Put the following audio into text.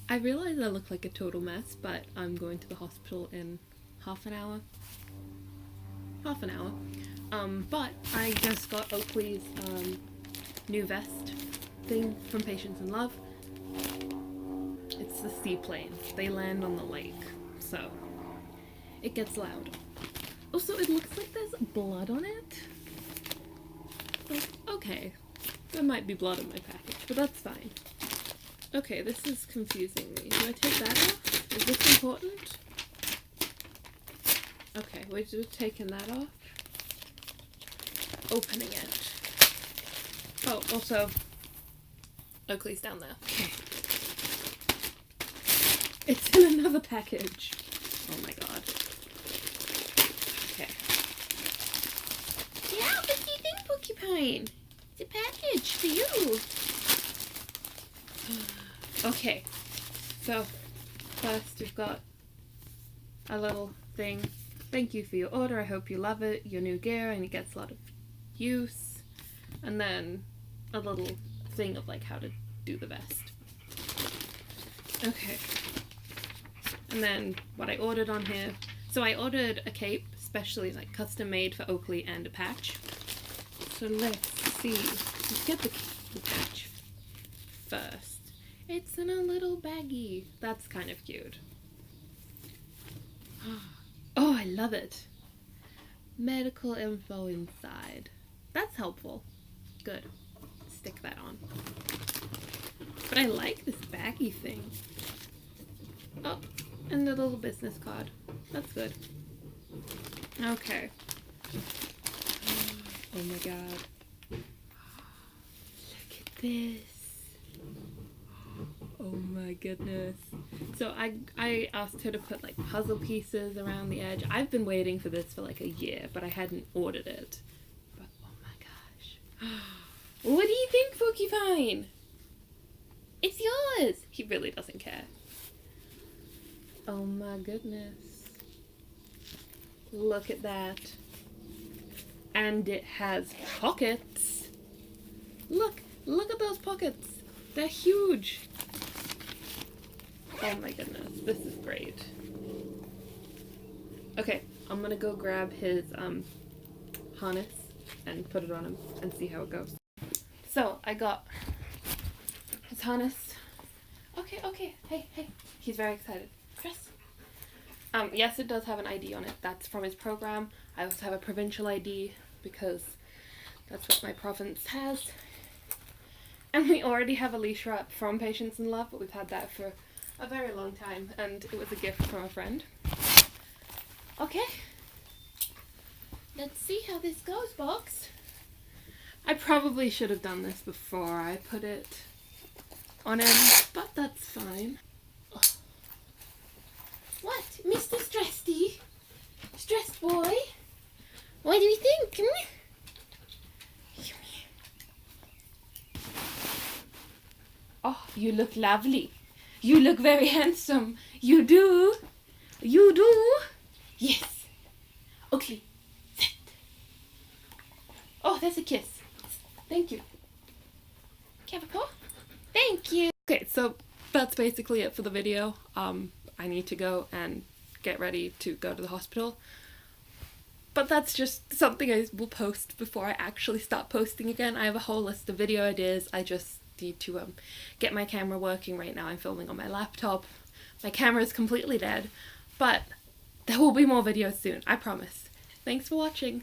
I realize I look like a total mess, but I'm going to the hospital in half an hour. But I just got Oakley's new vest thing from Patience in Love. It's the seaplane. They land on the lake, so it gets loud. Also, it looks like there's blood on it. Like, okay, there might be blood in my package, but that's fine. Okay, this is confusing me. Do I take that off? Is this important? Okay, we're just taking that off. Opening it. Oh, also, Oakley's down there. Okay. It's in another package. Oh my god. Okay. Yeah, what do you think, Porcupine? It's a package for you. Okay, so first we've got a little thing. Thank you for your order. I hope you love it. Your new gear, and it gets a lot of use. And then a little thing of like how to do the vest. Okay. And then what I ordered on here. So I ordered a cape, specially like custom made for Oakley, and a patch. So let's see. Let's get the patch first. It's in a little baggie. That's kind of cute. Oh, I love it. Medical info inside. That's helpful. Good. Stick that on. But I like this baggy thing. Oh, and the little business card. That's good. Okay. Oh my god. Look at this. Oh my goodness. So I asked her to put like puzzle pieces around the edge. I've been waiting for this for like a year, but I hadn't ordered it. But oh my gosh. What do you think, Porcupine? It's yours! He really doesn't care. Oh my goodness. Look at that. And it has pockets. Look at those pockets. They're huge. Oh my goodness, this is great. Okay, I'm gonna go grab his harness and put it on him and see how it goes. So I got his harness. Okay, hey, he's very excited. Chris. Yes, it does have an ID on it. That's from his program. I also have a provincial ID because that's what my province has. And we already have a leash wrap from Patience in Love, but we've had that for a very long time, and it was a gift from a friend. Okay. Let's see how this goes, Box. I probably should have done this before I put it on him, but that's fine. Oh. What? Mr. Stressy? Stressed boy? What do you think? Come here. Oh, you look lovely. You look very handsome. You do. You do. Yes. Oakley, sit. Oh, there's a kiss. Thank you. Can I have a paw? Thank you. Okay, so that's basically it for the video. I need to go and get ready to go to the hospital. But that's just something I will post before I actually start posting again. I have a whole list of video ideas. I just need to get my camera working right now. I'm filming on my laptop. My camera is completely dead, but there will be more videos soon, I promise. Thanks for watching.